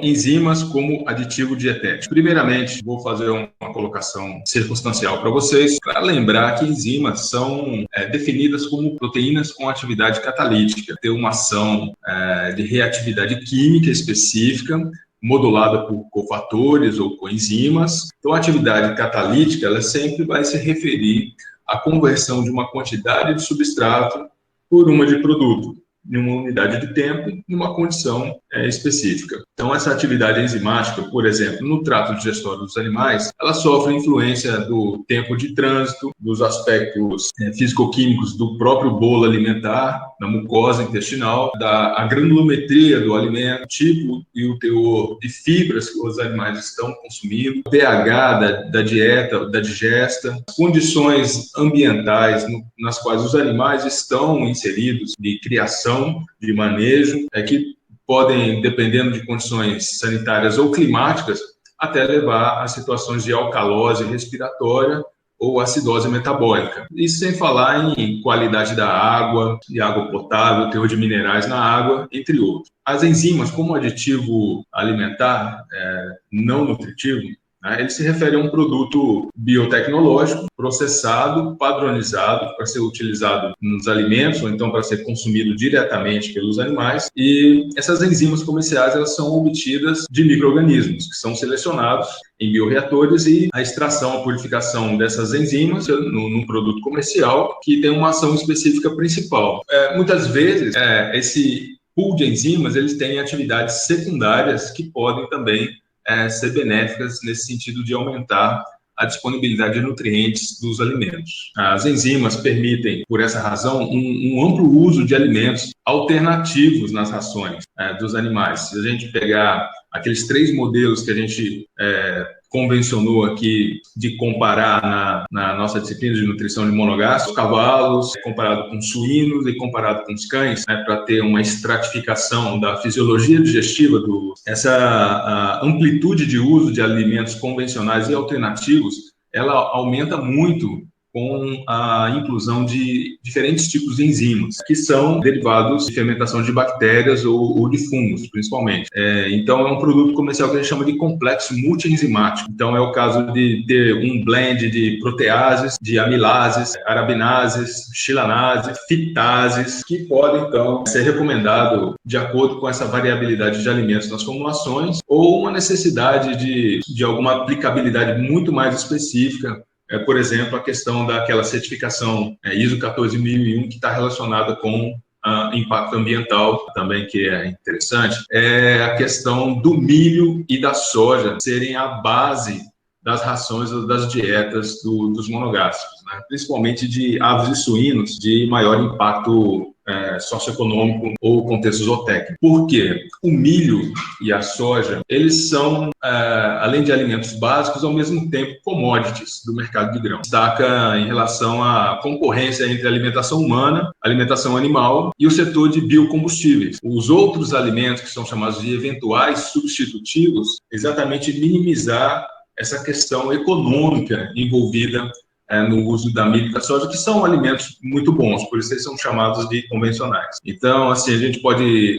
enzimas como aditivo dietético. Primeiramente, vou fazer uma colocação circunstancial para vocês, para lembrar que enzimas são definidas como proteínas com atividade catalítica, ter uma ação de reatividade química específica, modulada por cofatores ou coenzimas. Então, a atividade catalítica, ela sempre vai se referir à conversão de uma quantidade de substrato por uma de produto, em uma unidade de tempo, em uma condição específica. Então, essa atividade enzimática, por exemplo, no trato digestório dos animais, ela sofre influência do tempo de trânsito, dos aspectos físico-químicos do próprio bolo alimentar, da mucosa intestinal, da granulometria do alimento, tipo e o teor de fibras que os animais estão consumindo, o pH da dieta, da digesta, as condições ambientais nas quais os animais estão inseridos, de criação, de manejo, que podem, dependendo de condições sanitárias ou climáticas, até levar a situações de alcalose respiratória ou acidose metabólica. Isso sem falar em qualidade da água, de água potável, teor de minerais na água, entre outros. As enzimas, como aditivo alimentar não nutritivo, ele se refere a um produto biotecnológico, processado, padronizado, para ser utilizado nos alimentos, ou então para ser consumido diretamente pelos animais. E essas enzimas comerciais, elas são obtidas de micro-organismos, que são selecionados em bioreatores, e a extração, a purificação dessas enzimas num produto comercial que tem uma ação específica principal. Muitas vezes, esse pool de enzimas, eles têm atividades secundárias que podem também ser benéficas nesse sentido de aumentar a disponibilidade de nutrientes dos alimentos. As enzimas permitem, por essa razão, um amplo uso de alimentos alternativos nas rações dos animais. Se a gente pegar aqueles 3 modelos que a gente convencionou aqui de comparar na nossa disciplina de nutrição de monogástricos, cavalos, comparado com suínos e comparado com os cães, para ter uma estratificação da fisiologia digestiva, essa amplitude de uso de alimentos convencionais e alternativos, ela aumenta muito com a inclusão de diferentes tipos de enzimas, que são derivados de fermentação de bactérias ou de fungos, principalmente. Então, é um produto comercial que a gente chama de complexo multienzimático. Então, é o caso de ter um blend de proteases, de amilases, arabinases, chilanases, fitases, que podem, então, ser recomendado de acordo com essa variabilidade de alimentos nas formulações, ou uma necessidade de alguma aplicabilidade muito mais específica, por exemplo, a questão daquela certificação ISO 14001, que está relacionada com impacto ambiental também, que é interessante, é a questão do milho e da soja serem a base das rações, das dietas dos monogástricos, principalmente de aves e suínos de maior impacto socioeconômico ou contexto zootécnico. Por quê? O milho e a soja, eles são, além de alimentos básicos, ao mesmo tempo commodities do mercado de grãos. Destaca em relação à concorrência entre a alimentação humana, alimentação animal e o setor de biocombustíveis. Os outros alimentos, que são chamados de eventuais substitutivos, exatamente minimizar essa questão econômica envolvida no uso da milho e da soja, que são alimentos muito bons, por isso eles são chamados de convencionais. Então, assim, a gente pode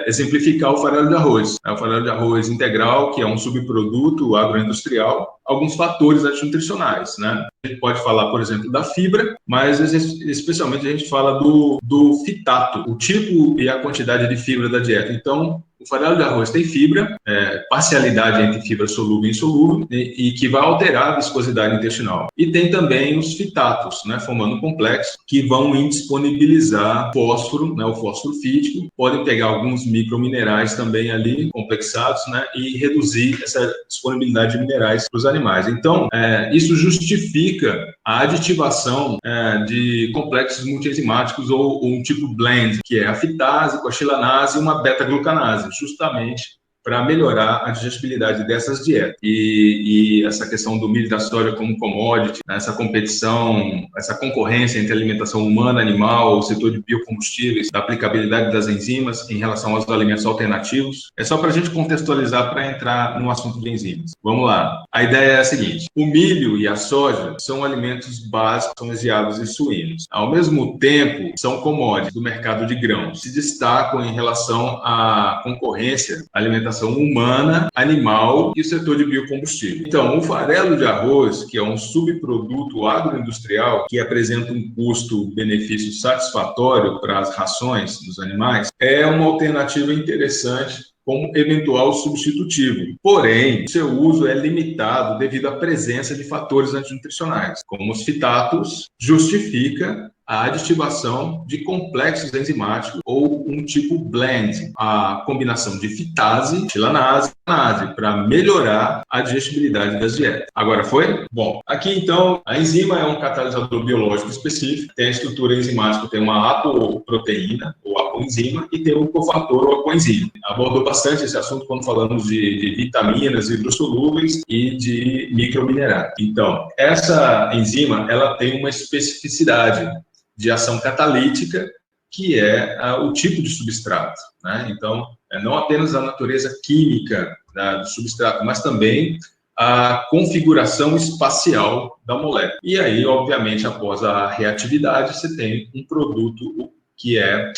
exemplificar o farelo de arroz. O farelo de arroz integral, que é um subproduto agroindustrial, alguns fatores antinutricionais, A gente pode falar, por exemplo, da fibra, mas especialmente a gente fala do fitato, o tipo e a quantidade de fibra da dieta. Então, o farelo de arroz tem fibra, parcialidade entre fibra solúvel e insolúvel, e que vai alterar a viscosidade intestinal. E tem também os fitatos, formando um complexo, que vão indisponibilizar fósforo, o fósforo fítico, podem pegar alguns microminerais também ali, complexados, e reduzir essa disponibilidade de minerais para os animais. Então, isso justifica a aditivação de complexos multienzimáticos ou um tipo blend, que é a fitase com a chilanase e uma beta-glucanase, justamente para melhorar a digestibilidade dessas dietas. E essa questão do milho e da soja como commodity, essa competição, essa concorrência entre alimentação humana, animal, o setor de biocombustíveis, da aplicabilidade das enzimas em relação aos alimentos alternativos, é só para a gente contextualizar para entrar no assunto de enzimas. Vamos lá. A ideia é a seguinte: o milho e a soja são alimentos básicos, são baseados em suínos. Ao mesmo tempo, são commodities do mercado de grãos. Se destacam em relação à concorrência, à alimentação alimentação humana, animal e o setor de biocombustível. Então, o farelo de arroz, que é um subproduto agroindustrial que apresenta um custo-benefício satisfatório para as rações dos animais, é uma alternativa interessante como eventual substitutivo. Porém, seu uso é limitado devido à presença de fatores antinutricionais, como os fitatos, justifica a aditivação de complexos enzimáticos ou um tipo blend, a combinação de fitase, tilanase, para melhorar a digestibilidade das dietas. Agora foi? Bom, aqui então a enzima é um catalisador biológico específico, tem a estrutura enzimática, tem uma apoproteína ou apoenzima e tem um cofator ou coenzima. Abordou bastante esse assunto quando falamos de vitaminas hidrossolúveis e de microminerais. Então, essa enzima ela tem uma especificidade de ação catalítica, que é o tipo de substrato, né? Então, não apenas a natureza química do substrato, mas também a configuração espacial da molécula. E aí, obviamente, após a reatividade, você tem um produto que é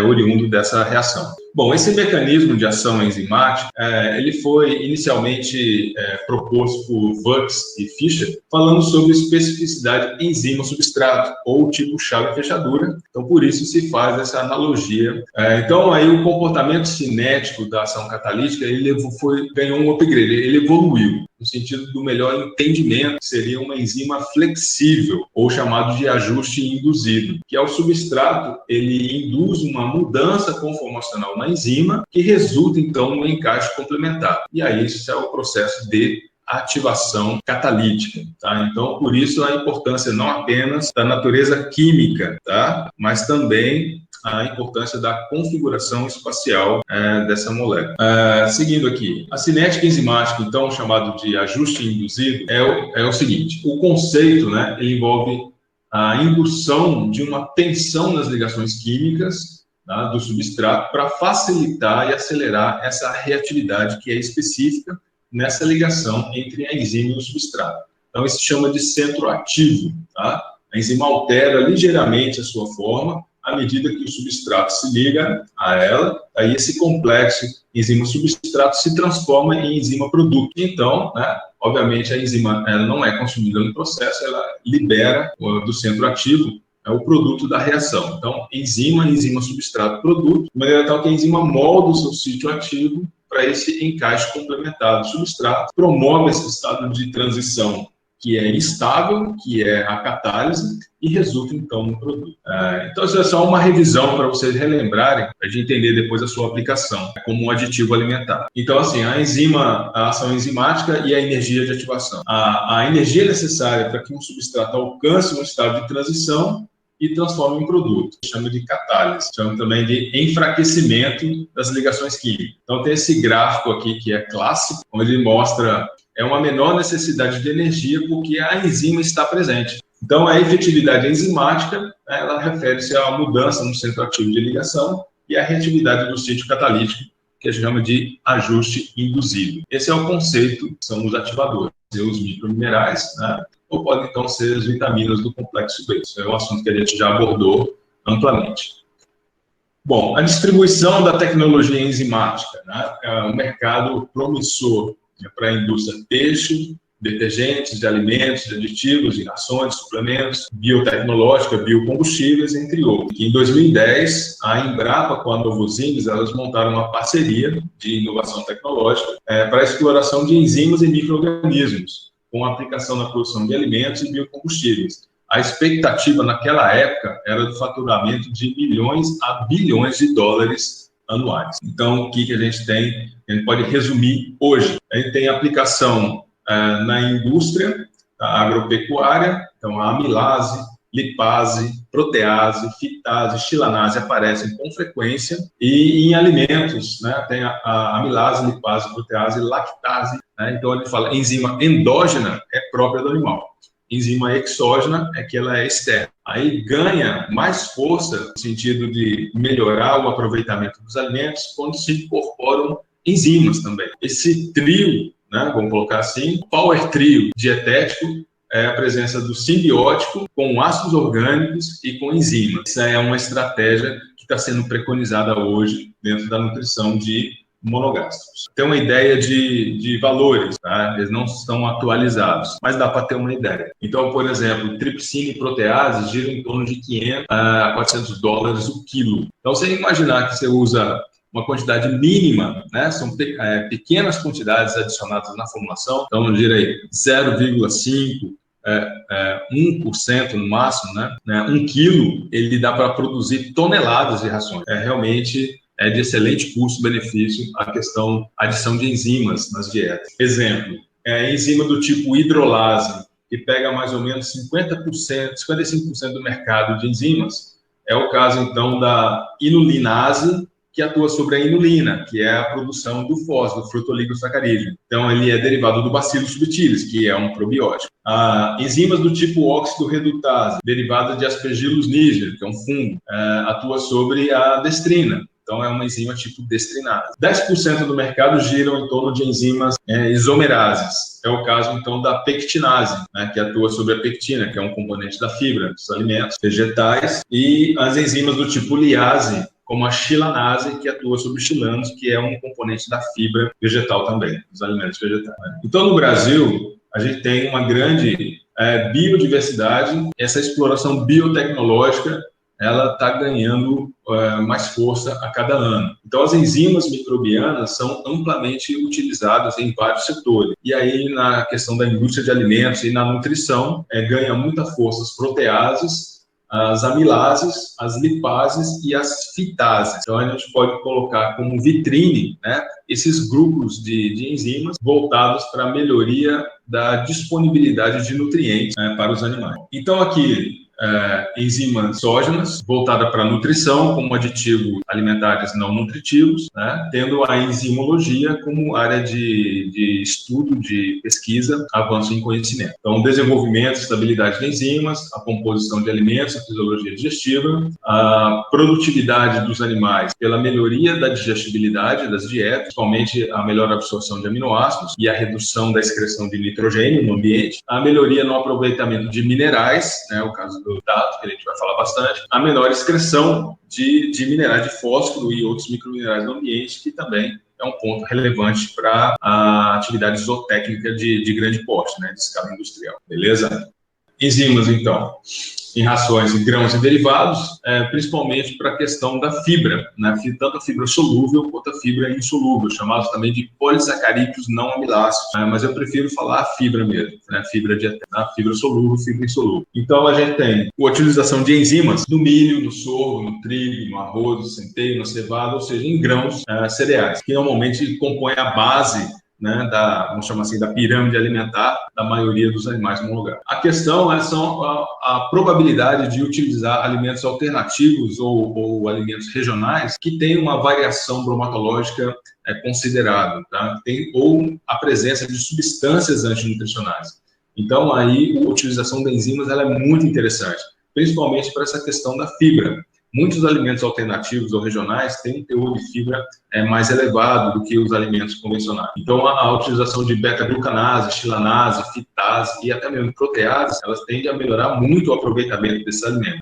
oriundo dessa reação. Bom, esse mecanismo de ação enzimática, ele foi inicialmente proposto por Vux e Fischer, falando sobre especificidade enzima-substrato, ou tipo chave fechadura. Então, por isso se faz essa analogia. Então, aí o comportamento cinético da ação catalítica, ele ganhou um upgrade, ele evoluiu, no sentido do melhor entendimento, que seria uma enzima flexível, ou chamado de ajuste induzido, que é o substrato, ele induz uma mudança conformacional na enzima, que resulta, então, no encaixe complementar. E aí, isso é o processo de ativação catalítica, tá? Então, por isso, a importância não apenas da natureza química, tá? Mas também a importância da configuração espacial dessa molécula. Seguindo aqui, a cinética enzimática, então, chamado de ajuste induzido, é o seguinte: o conceito, né, ele envolve a indução de uma tensão nas ligações químicas, tá, do substrato para facilitar e acelerar essa reatividade que é específica nessa ligação entre a enzima e o substrato. Então, isso se chama de centro ativo, tá? A enzima altera ligeiramente a sua forma à medida que o substrato se liga a ela, aí esse complexo enzima-substrato se transforma em enzima-produto. Então, né, obviamente, a enzima ela não é consumida no processo, ela libera do centro ativo o produto da reação. Então, enzima, substrato, produto, de maneira tal que a enzima molda o seu sítio ativo para esse encaixe complementar do substrato, promove esse estado de transição que é instável, que é a catálise, e resulta, então, no produto. Então, isso é só uma revisão para vocês relembrarem, para a gente entender depois a sua aplicação como um aditivo alimentar. Então, assim, a enzima, a ação enzimática e a energia de ativação. A energia necessária para que um substrato alcance um estado de transição e transforma em produto. Chama de catálise, chama também de enfraquecimento das ligações químicas. Então, tem esse gráfico aqui que é clássico, onde ele mostra uma menor necessidade de energia porque a enzima está presente. Então, a efetividade enzimática, ela refere-se à mudança no centro ativo de ligação e à reatividade do sítio catalítico, que a gente chama de ajuste induzido. Esse é o conceito, são os ativadores, os microminerais, né? Ou podem, então, ser as vitaminas do complexo B. Isso é um assunto que a gente já abordou amplamente. Bom, a distribuição da tecnologia enzimática, né? É um mercado promissor para a indústria têxtil, detergentes, de alimentos, de aditivos, de rações, suplementos, biotecnológica, biocombustíveis, entre outros. Em 2010, a Embrapa com a Novozymes, elas montaram uma parceria de inovação tecnológica para a exploração de enzimas e micro-organismos, com aplicação na produção de alimentos e biocombustíveis. A expectativa naquela época era do faturamento de milhões a bilhões de dólares anuais. Então, o que a gente tem? A gente pode resumir hoje. A gente tem aplicação na indústria agropecuária, então a amilase, lipase, protease, fitase, chilanase aparecem com frequência, e em alimentos, né, tem a amilase, lipase, protease, lactase, né? Então ele fala enzima endógena é própria do animal, enzima exógena é que ela é externa. Aí ganha mais força no sentido de melhorar o aproveitamento dos alimentos quando se incorporam enzimas também. Esse trio, né, vamos colocar assim, power trio dietético, é a presença do simbiótico com ácidos orgânicos e com enzimas. Essa é uma estratégia que está sendo preconizada hoje dentro da nutrição de monogástricos. Tem uma ideia de valores, tá? Eles não estão atualizados, mas dá para ter uma ideia. Então, por exemplo, tripsina e protease giram em torno de 500 a $400 o quilo. Então, você imaginar que você usa uma quantidade mínima, né? São pequenas quantidades adicionadas na formulação, então gira aí 0,5%, 1% no máximo, né? 1 quilo, ele dá para produzir toneladas de rações. Realmente é de excelente custo-benefício a questão adição de enzimas nas dietas. Exemplo, enzima do tipo hidrolase, que pega mais ou menos 50%, 55% do mercado de enzimas. É o caso, então, da inulinase, que atua sobre a inulina, que é a produção do FOS, do frutooligosacarídeo. Então, ele é derivado do Bacillus subtilis, que é um probiótico. Enzimas do tipo óxido redutase, derivada de Aspergillus niger, que é um fungo, atua sobre a destrina. Então, é uma enzima tipo destrinase. 10% do mercado giram em torno de enzimas isomerases. É o caso, então, da pectinase, né, que atua sobre a pectina, que é um componente da fibra dos alimentos vegetais. E as enzimas do tipo liase, como a chilanase, que atua sobre chilanos, que é um componente da fibra vegetal também, dos alimentos vegetais. Então, no Brasil, a gente tem uma grande biodiversidade, essa exploração biotecnológica, ela está ganhando mais força a cada ano. Então, as enzimas microbianas são amplamente utilizadas em vários setores. E aí, na questão da indústria de alimentos e na nutrição, ganha muita força as proteases, as amilases, as lipases e as fitases. Então, a gente pode colocar como vitrine, né, esses grupos de enzimas voltados para a melhoria da disponibilidade de nutrientes, né, para os animais. Então, aqui, enzimas exógenas, voltada para a nutrição, como aditivos alimentares não nutritivos, né, tendo a enzimologia como área de estudo, de pesquisa, avanço em conhecimento. Então, desenvolvimento, estabilidade de enzimas, a composição de alimentos, a fisiologia digestiva, a produtividade dos animais pela melhoria da digestibilidade das dietas, principalmente a melhor absorção de aminoácidos e a redução da excreção de nitrogênio no ambiente, a melhoria no aproveitamento de minerais, né, o caso do dato, que a gente vai falar bastante, a menor excreção de minerais de fósforo e outros microminerais no ambiente, que também é um ponto relevante para a atividade zootécnica de grande porte, né, de escala industrial. Beleza? Enzimas, então, em rações e grãos e derivados, principalmente para a questão da fibra, né? Tanto a fibra solúvel quanto a fibra insolúvel, chamados também de polissacarídeos não amiláceos, mas eu prefiro falar a fibra mesmo, né? Fibra dietética, fibra solúvel, fibra insolúvel. Então, a gente tem a utilização de enzimas no milho, no sorgo, no trigo, no arroz, no centeio, na cevada, ou seja, em grãos cereais, que normalmente compõem a base, né, vamos chamar assim, da pirâmide alimentar da maioria dos animais monogâmicos. A questão é a probabilidade de utilizar alimentos alternativos ou alimentos regionais que têm uma variação bromatológica considerável, tá? Ou a presença de substâncias antinutricionais. Então, aí, a utilização de enzimas ela é muito interessante, principalmente para essa questão da fibra. Muitos alimentos alternativos ou regionais têm um teor de fibra mais elevado do que os alimentos convencionais. Então, a utilização de beta-glucanase, chilanase, fitase e até mesmo protease, elas tendem a melhorar muito o aproveitamento desses alimentos.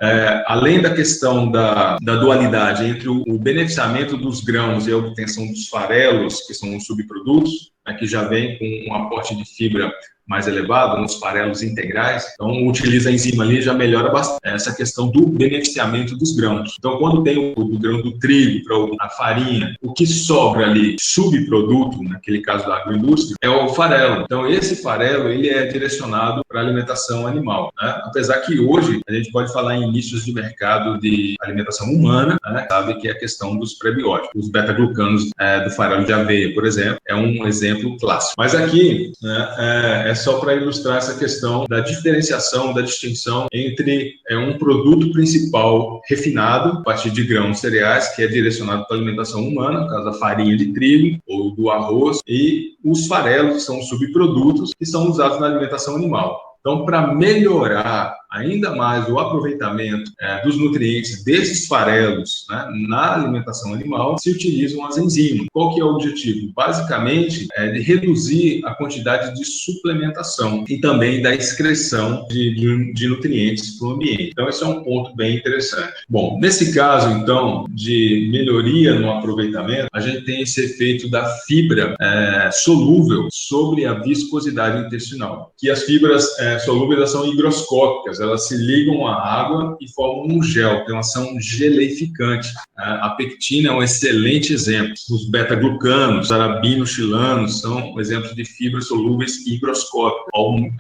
Além da questão da dualidade entre o beneficiamento dos grãos e a obtenção dos farelos, que são os subprodutos, né, que já vem com um aporte de fibra mais elevado, nos farelos integrais, então utiliza a enzima ali já melhora bastante essa questão do beneficiamento dos grãos. Então, quando tem o grão do trigo para a farinha, o que sobra ali, subproduto, naquele caso da agroindústria, é o farelo. Então, esse farelo, ele é direcionado para a alimentação animal, né? Apesar que hoje a gente pode falar em nichos de mercado de alimentação humana, né? Sabe que é a questão dos prebióticos. Os beta-glucanos do farelo de aveia, por exemplo, é um exemplo clássico. Mas aqui, né, só para ilustrar essa questão da diferenciação, da distinção entre um produto principal refinado, a partir de grãos cereais, que é direcionado para a alimentação humana, no caso da farinha de trigo ou do arroz, e os farelos, que são subprodutos, que são usados na alimentação animal. Então, para melhorar a ainda mais o aproveitamento dos nutrientes desses farelos, né, na alimentação animal, se utilizam as enzimas. Qual que é o objetivo? Basicamente, é de reduzir a quantidade de suplementação e também da excreção de nutrientes para o ambiente. Então, esse é um ponto bem interessante. Bom, nesse caso, então, de melhoria no aproveitamento, a gente tem esse efeito da fibra solúvel sobre a viscosidade intestinal, que as fibras solúveis são higroscópicas, elas se ligam à água e formam um gel, tem uma ação geleificante. A pectina é um excelente exemplo. Os beta-glucanos, arabinoxilanos são exemplos de fibras solúveis higroscópicas.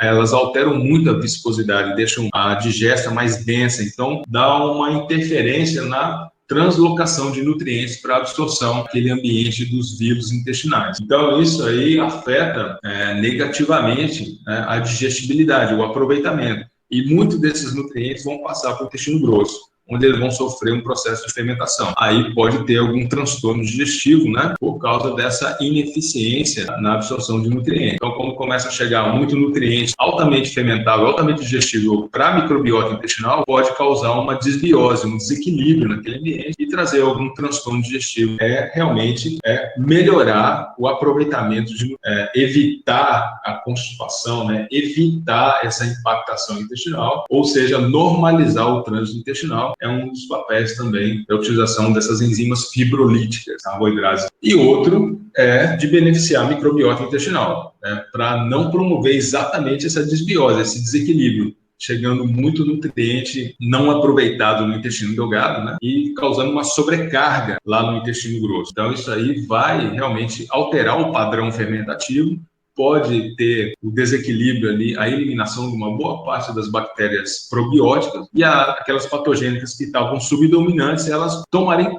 Elas alteram muito a viscosidade, deixam a digesta mais densa, então dá uma interferência na translocação de nutrientes para absorção naquele ambiente dos vilus intestinais. Então, isso aí afeta negativamente a digestibilidade, o aproveitamento. E muitos desses nutrientes vão passar para o intestino grosso, onde eles vão sofrer um processo de fermentação. Aí pode ter algum transtorno digestivo, né, por causa dessa ineficiência na absorção de nutrientes. Então, quando começa a chegar muito nutriente altamente fermentável, altamente digestível para a microbiota intestinal, pode causar uma desbiose, um desequilíbrio naquele ambiente e trazer algum transtorno digestivo. Realmente melhorar o aproveitamento, evitar a constipação, né, evitar essa impactação intestinal, ou seja, normalizar o trânsito intestinal. É um dos papéis também da utilização dessas enzimas fibrolíticas, carboidratos. E outro é de beneficiar a microbiota intestinal, para não promover exatamente essa desbiose, esse desequilíbrio, chegando muito nutriente não aproveitado no intestino delgado, né, e causando uma sobrecarga lá no intestino grosso. Então, isso aí vai realmente alterar o padrão fermentativo, pode ter o desequilíbrio ali, a eliminação de uma boa parte das bactérias probióticas e aquelas patogênicas que estavam subdominantes, elas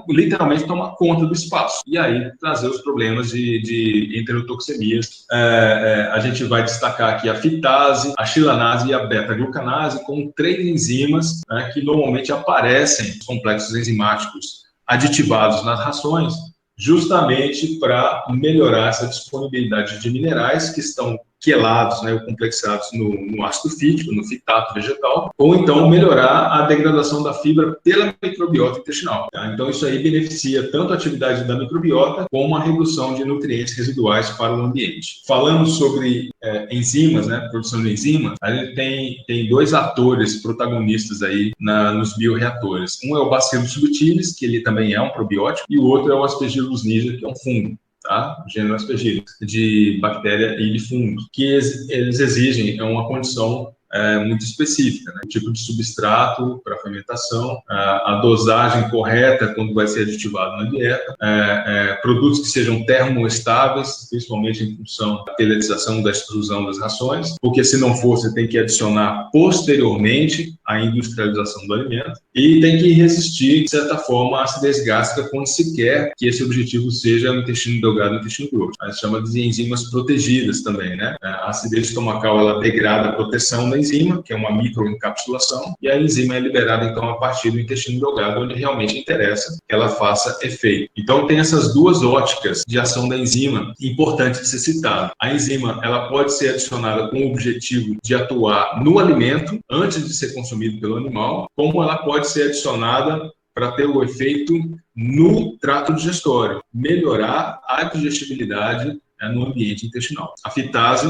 literalmente tomar conta do espaço. E aí trazer os problemas de enterotoxemias. A gente vai destacar aqui a fitase, a xilanase e a beta-glucanase como 3 enzimas, né, que normalmente aparecem nos complexos enzimáticos aditivados nas rações, justamente para melhorar essa disponibilidade de minerais que estão quelados, né, ou complexados no ácido fítico, no fitato vegetal, ou então melhorar a degradação da fibra pela microbiota intestinal. Tá? Então, isso aí beneficia tanto a atividade da microbiota como a redução de nutrientes residuais para o ambiente. Falando sobre enzimas, né, produção de enzimas, a gente tem 2 atores protagonistas aí nos bioreatores. Um é o Bacillus subtilis, que ele também é um probiótico, e o outro é o Aspergillus niger, que é um fungo. Tá? O gênero Aspergillus, de bactéria e de fungo, que eles exigem uma condição muito específica, né? O tipo de substrato para fermentação, a dosagem correta quando vai ser aditivado na dieta, produtos que sejam termoestáveis, principalmente em função da peletização, da extrusão das rações, porque se não for, você tem que adicionar posteriormente a industrialização do alimento, e tem que resistir, de certa forma, à acidez gástrica quando se quer que esse objetivo seja no intestino delgado e no intestino grosso. A gente chama de enzimas protegidas também, né? A acidez estomacal, ela degrada a proteção da enzima, que é uma microencapsulação, e a enzima é liberada, então, a partir do intestino delgado, onde realmente interessa que ela faça efeito. Então, tem essas 2 óticas de ação da enzima, importante de ser citado. A enzima, ela pode ser adicionada com o objetivo de atuar no alimento, antes de ser consumido pelo animal, como ela pode ser adicionada para ter o efeito no trato digestório, melhorar a digestibilidade no ambiente intestinal. A fitase,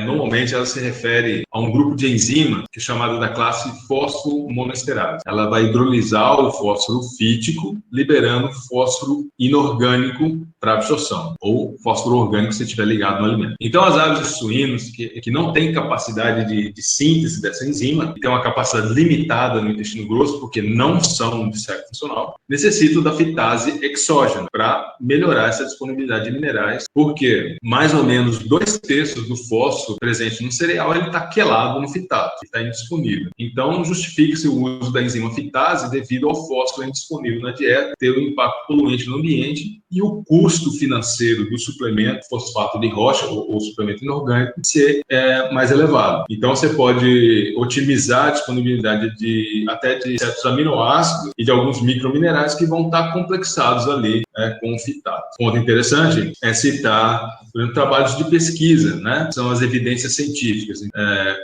normalmente, ela se refere a um grupo de enzima que é chamado da classe fosfomonoesterase. Ela vai hidrolisar o fósforo fítico, liberando fósforo inorgânico para absorção, ou fósforo orgânico se estiver ligado no alimento. Então, as aves de suínos que não têm capacidade de síntese dessa enzima, que tem uma capacidade limitada no intestino grosso, porque não são de ciclo funcional, necessitam da fitase exógena para melhorar essa disponibilidade de minerais, porque mais ou menos 2/3 do fósforo presente no cereal ele está quelado no fitato, está indisponível. Então, justifica-se o uso da enzima fitase devido ao fósforo indisponível na dieta, ter um impacto poluente no ambiente e o custo financeiro do suplemento fosfato de rocha ou suplemento inorgânico ser mais elevado. Então, você pode otimizar a disponibilidade até de certos aminoácidos e de alguns microminerais que vão estar complexados ali com o fitato. Ponto interessante é citar, por exemplo, trabalhos de pesquisa, né? São as evidências científicas.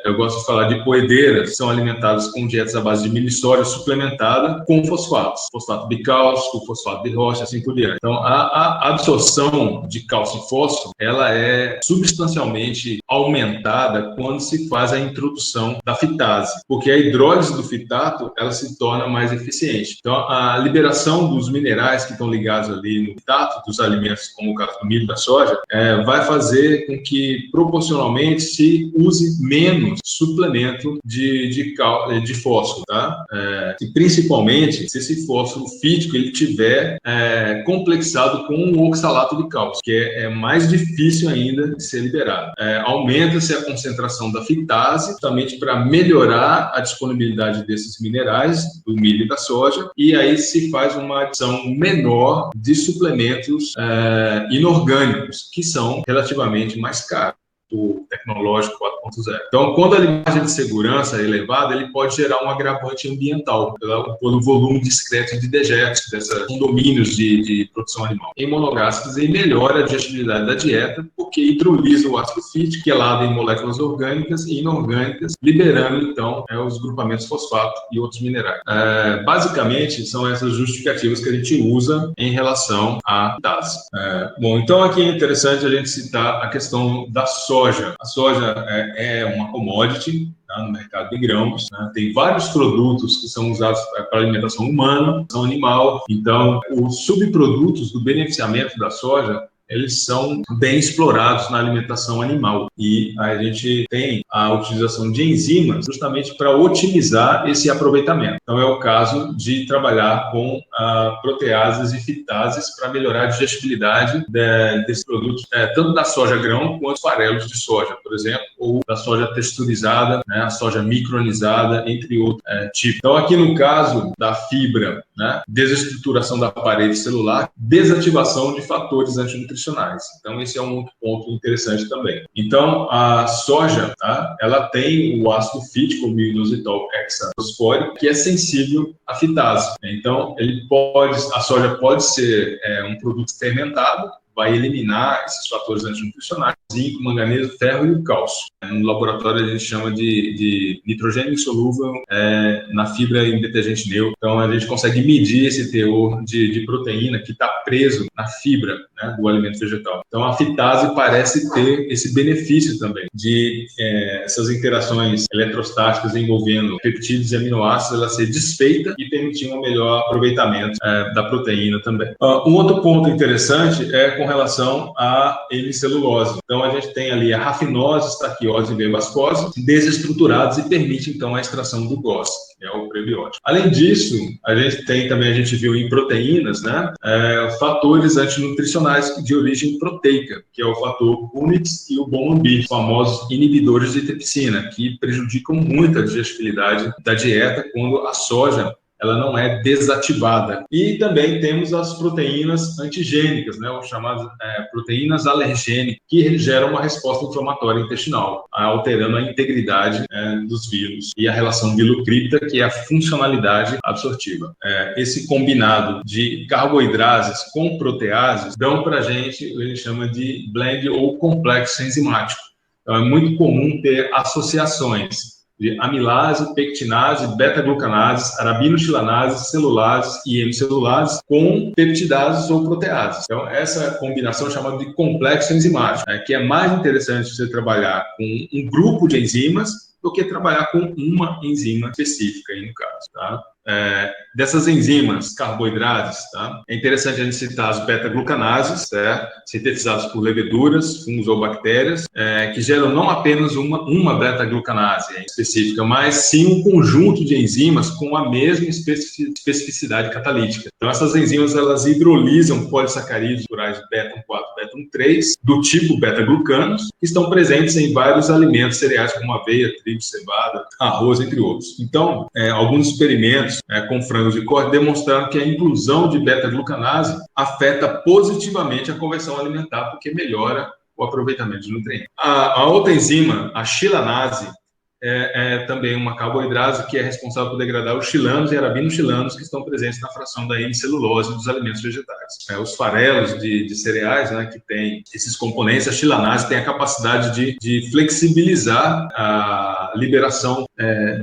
Eu gosto de falar de poedeiras, que são alimentadas com dietas à base de milho-soja suplementada com fosfatos, fosfato de cálcio, fosfato de rocha, assim por diante. Então, a absorção de cálcio e fósforo, ela é substancialmente aumentada quando se faz a introdução da fitase, porque a hidrólise do fitato, ela se torna mais eficiente. Então, a liberação dos minerais que estão ligados ali no fitato, dos alimentos, como o caso do milho e da soja, vai fazer com que, proporcionalmente, se use menos suplemento de fósforo, tá? E principalmente se esse fósforo fítico ele tiver complexado com um oxalato de cálcio, que é mais difícil ainda de ser liberado. Aumenta-se a concentração da fitase, justamente para melhorar a disponibilidade desses minerais, do milho e da soja, e aí se faz uma adição menor de suplementos inorgânicos, que são relativamente mais caros. Do tecnológico 4.0. Então, quando a margem de segurança é elevada, ele pode gerar um agravante ambiental pelo volume discreto de dejetos desses condomínios de produção animal. Em monogástricos, ele melhora a digestibilidade da dieta, porque hidrolisa o ácido fítico, que é lá em moléculas orgânicas e inorgânicas, liberando, então, os grupamentos fosfato e outros minerais. Basicamente, são essas justificativas que a gente usa em relação à fitase. Bom, então aqui é interessante a gente citar a questão da soja. A soja é uma commodity, tá, no mercado de grãos, né? Tem vários produtos que são usados para alimentação humana, alimentação animal. Então, os subprodutos do beneficiamento da soja, eles são bem explorados na alimentação animal. E a gente tem a utilização de enzimas justamente para otimizar esse aproveitamento. Então, é o caso de trabalhar com proteases e fitases para melhorar a digestibilidade desses produtos, tanto da soja grão quanto farelos de soja, por exemplo, ou da soja texturizada, né, a soja micronizada, entre outros tipos. Então, aqui no caso da fibra, né, desestruturação da parede celular, desativação de fatores antinutricionais. Então, esse é um outro ponto interessante também. Então, a soja, tá, ela tem o ácido fítico, o minoxidil hexafosfórico, que é sensível à fitase. Então, a soja pode ser um produto fermentado, vai eliminar esses fatores antinutricionais, zinco, manganês, ferro e o cálcio. No laboratório a gente chama de nitrogênio insolúvel na fibra em detergente neutro. Então a gente consegue medir esse teor de proteína que está preso na fibra, né, do alimento vegetal. Então a fitase parece ter esse benefício também de essas interações eletrostáticas envolvendo peptídeos e aminoácidos, ela ser desfeita e permitir um melhor aproveitamento da proteína também. Um outro ponto interessante é com relação à hemicelulose. Então, a gente tem ali a rafinose, estaquiose e bebascose desestruturados e permite, então, a extração do GOS, que é o prebiótico. Além disso, a gente viu em proteínas, né, fatores antinutricionais de origem proteica, que é o fator Cumix e o Bonambi, os famosos inibidores de tripsina, que prejudicam muito a digestibilidade da dieta quando a soja ela não é desativada. E também temos as proteínas antigênicas, né, os chamadas proteínas alergênicas, que geram uma resposta inflamatória intestinal, alterando a integridade dos vírus e a relação vilo-cripta, que é a funcionalidade absortiva. Esse combinado de carboidrases com proteases dão para a gente, a gente chama de blend ou complexo enzimático. Então, é muito comum ter associações de amilase, pectinase, beta-glucanase, arabinoxilanase, celulase e hemicelulase com peptidases ou proteases. Então, essa combinação é chamada de complexo enzimático, que é mais interessante você trabalhar com um grupo de enzimas do que trabalhar com uma enzima específica, aí no caso, tá? Dessas enzimas carboidratos, tá? É interessante a gente citar as beta-glucanases, sintetizadas por leveduras, fungos ou bactérias, que geram não apenas uma beta-glucanase específica, mas sim um conjunto de enzimas com a mesma especificidade catalítica. Então, essas enzimas, elas hidrolisam polissacarídeos naturais beta-1,4 e beta-1,3 do tipo beta-glucanos, que estão presentes em vários alimentos cereais, como aveia, trigo, cevada, arroz, entre outros. Então, alguns experimentos experimentos com frangos de corte demonstraram que a inclusão de beta-glucanase afeta positivamente a conversão alimentar, porque melhora o aproveitamento de nutrientes. A outra enzima, a xilanase, é também uma carboidrase que é responsável por degradar os xilanos e arabinoxilanos que estão presentes na fração da hemicelulose dos alimentos vegetais. Os farelos de cereais, né, que tem esses componentes, a xilanase tem a capacidade de flexibilizar a liberação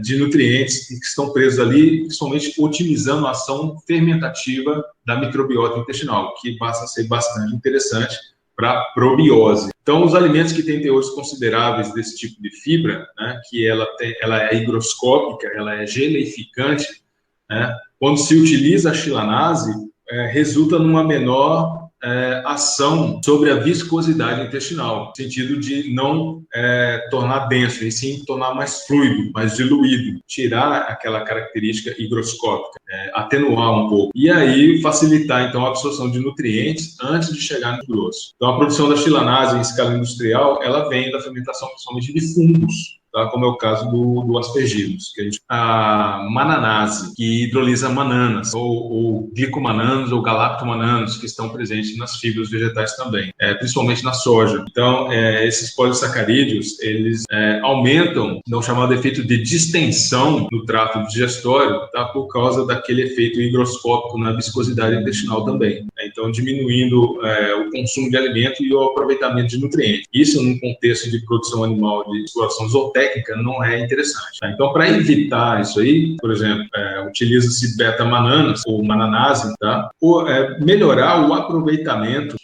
de nutrientes que estão presos ali, principalmente otimizando a ação fermentativa da microbiota intestinal, que passa a ser bastante interessante para probiose. Então, os alimentos que têm teores consideráveis desse tipo de fibra, né, que ela é higroscópica, ela é geleificante, né, quando se utiliza a xilanase, resulta numa menor ação sobre a viscosidade intestinal, no sentido de não tornar denso, e sim tornar mais fluido, mais diluído, tirar aquela característica higroscópica, atenuar um pouco, e aí facilitar, então, a absorção de nutrientes antes de chegar no grosso. Então, a produção da xilanase em escala industrial, ela vem da fermentação principalmente de fungos, tá? Como é o caso do aspergillus. A mananase, que hidrolisa mananas, ou glicomananos ou galactomananos, que estão presentes nas fibras vegetais também, principalmente na soja. Então, esses polissacarídeos, eles aumentam o chamado efeito de distensão no trato digestório, tá? Por causa daquele efeito higroscópico na viscosidade intestinal também. Então, diminuindo o consumo de alimento e o aproveitamento de nutrientes. Isso, num contexto de produção animal de exploração zootécnica, não é interessante. Tá? Então, para evitar isso aí, por exemplo, utiliza-se beta-mananas ou mananase, tá? Ou melhorar o aproveitamento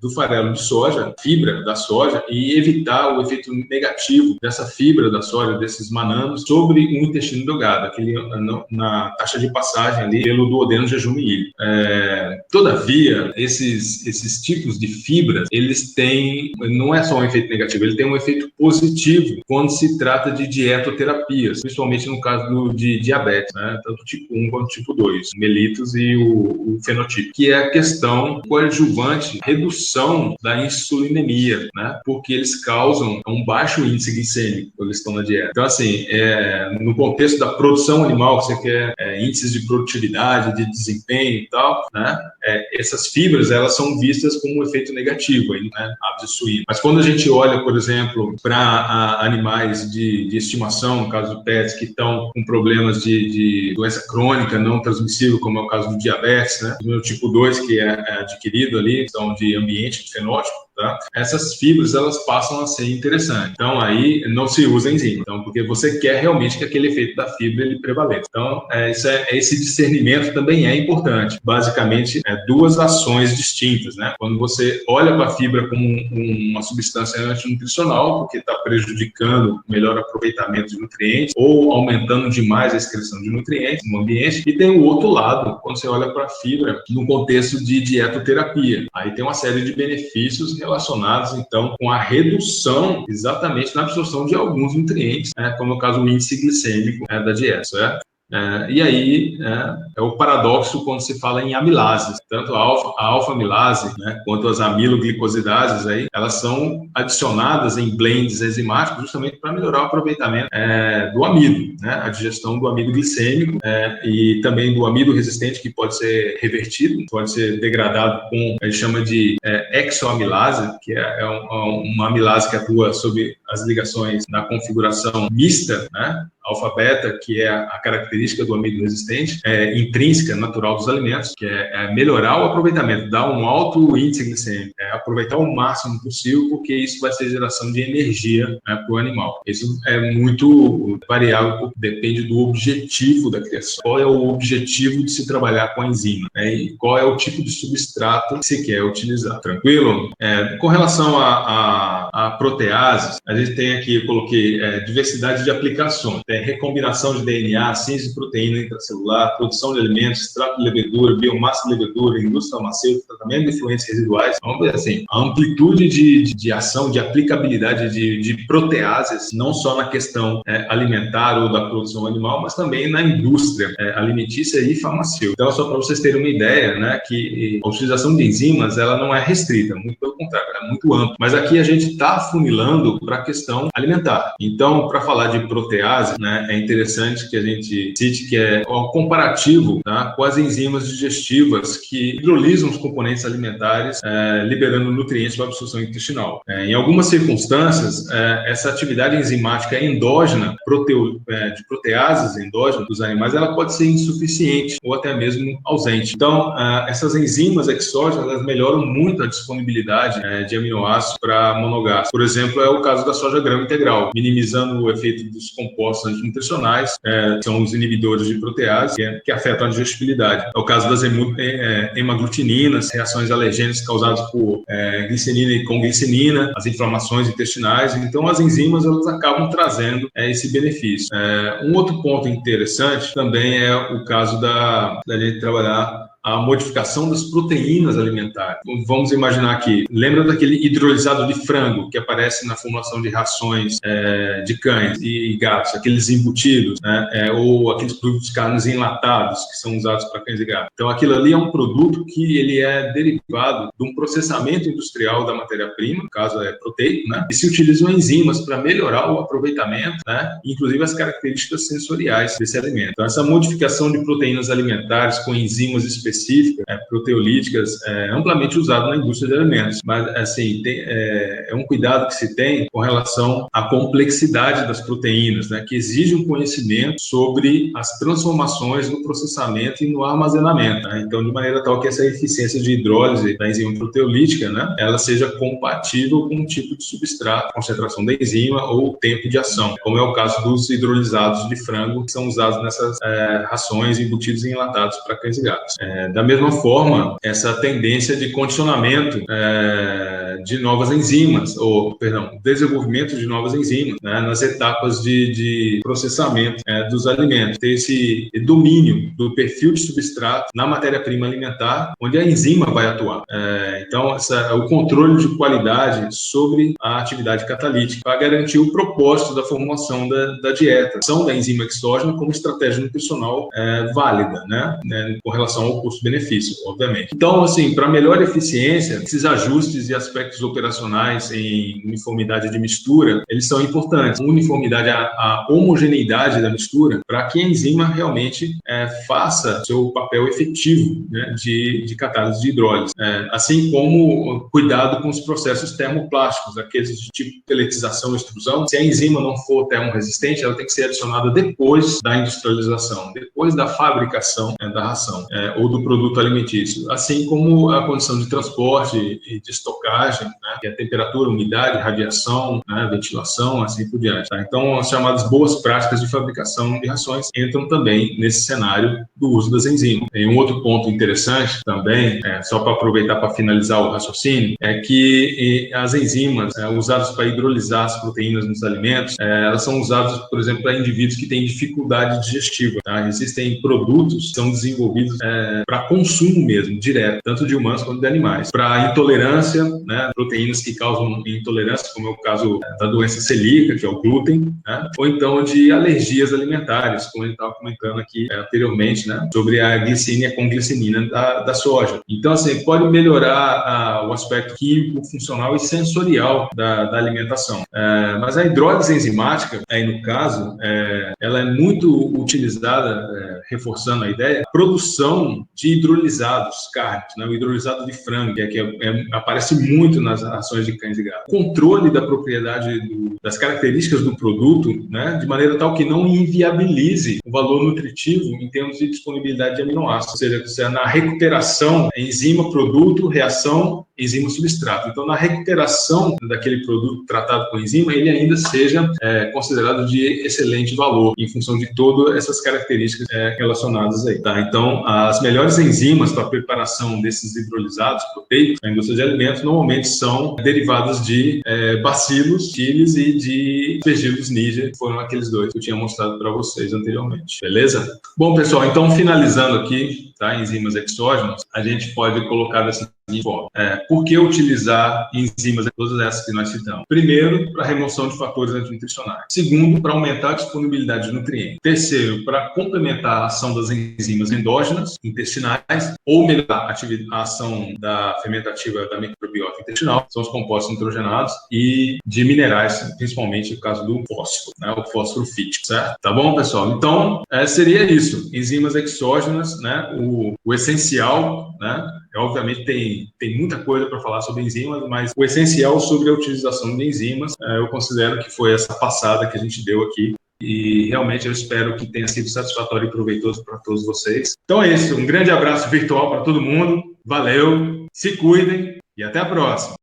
do farelo de soja, fibra da soja, e evitar o efeito negativo dessa fibra da soja, desses mananos, sobre o intestino delgado, aquele na taxa de passagem ali pelo duodeno jejum e ilho. Todavia, esses tipos de fibras, eles têm, não é só um efeito negativo, ele tem um efeito positivo quando se trata de dietoterapias, principalmente no caso de diabetes, né? Tanto tipo 1 quanto tipo 2, mellitus e o fenotipo, que é a questão coadjuvante, redução da insulinemia, né? Porque eles causam um baixo índice glicêmico quando eles estão na dieta. Então, assim, no contexto da produção animal, que você quer índices de produtividade, de desempenho e tal, né? Essas fibras, elas são vistas como um efeito negativo aí, né? Aves de suíno. Mas quando a gente olha, por exemplo, para animais de estimação, no caso de pets, que estão com problemas de doença crônica não transmissível, como é o caso do diabetes, né? Do tipo 2, que é adquirido ali, então de ambiente, de fenótipo, tá? Essas fibras, elas passam a ser interessantes. Então, aí não se usa enzima, então, porque você quer realmente que aquele efeito da fibra ele prevaleça. Então, esse discernimento também é importante. Basicamente, duas ações distintas, né? Quando você olha para a fibra como uma substância antinutricional, porque está prejudicando o melhor aproveitamento de nutrientes ou aumentando demais a excreção de nutrientes no ambiente, e tem o outro lado, quando você olha para a fibra no contexto de dietoterapia. Aí tem uma série de benefícios relacionados, então, com a redução exatamente na absorção de alguns nutrientes, como no caso o índice glicêmico da dieta, certo? E aí é o paradoxo quando se fala em amilases. Tanto a alfa-amilase, né, quanto as amiloglicosidases, aí, elas são adicionadas em blends enzimáticos justamente para melhorar o aproveitamento do amido, né, a digestão do amido glicêmico e também do amido resistente, que pode ser revertido, pode ser degradado com, a gente chama de exoamilase, que é uma amilase que atua sobre as ligações na configuração mista, né, alfa-beta, que é a característica do amido resistente, intrínseca, natural dos alimentos, que é melhorar o aproveitamento, dar um alto índice glicêmico, aproveitar o máximo possível, porque isso vai ser geração de energia para o animal. Isso é muito variável, depende do objetivo da criação. Qual é o objetivo de se trabalhar com a enzima? E qual é o tipo de substrato que se quer utilizar? Tranquilo? Com relação a proteases, a gente tem aqui, eu coloquei diversidade de aplicações. Tem recombinação de DNA, síntese de proteína intracelular, produção de alimentos, extrato de levedura, biomassa de levedura, indústria farmacêutica, tratamento de efluentes residuais. Vamos ver assim, a amplitude de ação, de aplicabilidade de proteases, não só na questão alimentar ou da produção animal, mas também na indústria alimentícia e farmacêutica. Então, só para vocês terem uma ideia, né, que a utilização de enzimas, ela não é restrita, muito pelo contrário, é muito amplo. Mas aqui a gente está afunilando para a questão alimentar. Então, para falar de protease, né, é interessante que a gente cite que é um comparativo, tá, com as enzimas digestivas que hidrolisam os componentes alimentares, liberando nutrientes para a absorção intestinal. Em algumas circunstâncias, essa atividade enzimática endógena, de proteases endógenas dos animais, ela pode ser insuficiente ou até mesmo ausente. Então, essas enzimas exógenas, elas melhoram muito a disponibilidade de aminoácidos para monogástrico. Por exemplo, é o caso da soja grão integral, minimizando o efeito dos compostos antinutricionais, que são os inibidores de protease, que afetam a digestibilidade. É o caso das hemaglutininas, reações alergênicas causadas por glicerina e conglicerina, as inflamações intestinais. Então, as enzimas, elas acabam trazendo esse benefício. Um outro ponto interessante também é o caso da gente trabalhar a modificação das proteínas alimentares. Vamos imaginar aqui, lembra daquele hidrolisado de frango que aparece na formulação de rações de cães e gatos, aqueles embutidos, né? Ou aqueles produtos de carnes enlatados que são usados para cães e gatos. Então, aquilo ali é um produto que ele é derivado de um processamento industrial da matéria-prima, no caso é proteico, né? E se utilizam enzimas para melhorar o aproveitamento, né? Inclusive as características sensoriais desse alimento. Então, essa modificação de proteínas alimentares com enzimas específicas, proteolíticas, amplamente usado na indústria de alimentos. Mas, assim, é um cuidado que se tem com relação à complexidade das proteínas, né, que exige um conhecimento sobre as transformações no processamento e no armazenamento, né? Então, de maneira tal que essa eficiência de hidrólise da enzima proteolítica, né, ela seja compatível com um tipo de substrato, concentração da enzima ou tempo de ação, como é o caso dos hidrolisados de frango, que são usados nessas rações embutidos e enlatados para cães e gatos. Da mesma forma, essa tendência de condicionamento de novas enzimas, desenvolvimento de novas enzimas, né, nas etapas de processamento dos alimentos, ter esse domínio do perfil de substrato na matéria-prima alimentar, onde a enzima vai atuar. Então, o controle de qualidade sobre a atividade catalítica para garantir o propósito da formulação da dieta, ação da enzima exógena como estratégia nutricional válida, né, com relação ao custo-benefício, obviamente. Então, assim, para melhor eficiência, esses ajustes e aspectos operacionais em uniformidade de mistura, eles são importantes. A uniformidade, a homogeneidade da mistura, para que a enzima realmente faça seu papel efetivo, né, de catálise de hidrólise. Assim como cuidado com os processos termoplásticos, aqueles de tipo peletização e extrusão. Se a enzima não for termorresistente, ela tem que ser adicionada depois da industrialização, depois da fabricação da ração ou do produto alimentício, assim como a condição de transporte e de estocagem, né, que é a temperatura, umidade, radiação, né, ventilação, assim por diante. Tá? Então, as chamadas boas práticas de fabricação de rações entram também nesse cenário do uso das enzimas. E um outro ponto interessante também, só para aproveitar para finalizar o raciocínio, é que as enzimas usadas para hidrolisar as proteínas nos alimentos, elas são usadas, por exemplo, para indivíduos que têm dificuldade digestiva. Tá? Existem produtos que são desenvolvidos para consumo mesmo, direto, tanto de humanos quanto de animais. Para intolerância, né, proteínas que causam intolerância, como é o caso da doença celíaca, que é o glúten, né, ou então de alergias alimentares, como a gente estava comentando aqui anteriormente, né, sobre a glicina e a conglicerina da soja. Então, assim, pode melhorar o aspecto químico, funcional e sensorial da alimentação. Mas a hidrólise enzimática, aí no caso, ela é muito utilizada, reforçando a ideia, produção de hidrolisados cárnicos, né? O hidrolisado de frango, que aparece muito nas rações de cães e gatos. Controle da propriedade das características do produto, né? De maneira tal que não inviabilize o valor nutritivo em termos de disponibilidade de aminoácidos, ou seja, na recuperação, enzima-produto, reação, enzima-substrato. Então, na recuperação daquele produto tratado com enzima, ele ainda seja considerado de excelente valor, em função de todas essas características relacionadas aí. Tá? Então, as melhores enzimas para a preparação desses hidrolisados proteicos na indústria de alimentos normalmente são derivadas de bacilos, chiles e de aspergillus niger, que foram aqueles dois que eu tinha mostrado para vocês anteriormente. Beleza? Bom, pessoal, então finalizando aqui, tá? Enzimas exógenas, a gente pode colocar dessa forma. Por que utilizar enzimas, todas essas que nós citamos? Primeiro, para remoção de fatores antinutricionais. Segundo, para aumentar a disponibilidade de nutrientes. Terceiro, para complementar a ação das enzimas endógenas, intestinais, ou melhorar a ação da fermentativa da microbiota intestinal, são os compostos nitrogenados, e de minerais, principalmente no caso do fósforo, né? O fósforo fítico, certo? Tá bom, pessoal? Então, seria isso. Enzimas exógenas, né? O essencial, né? Obviamente tem muita coisa para falar sobre enzimas, mas o essencial sobre a utilização de enzimas, eu considero que foi essa passada que a gente deu aqui. E realmente eu espero que tenha sido satisfatório e proveitoso para todos vocês. Então é isso. Um grande abraço virtual para todo mundo. Valeu, se cuidem e até a próxima.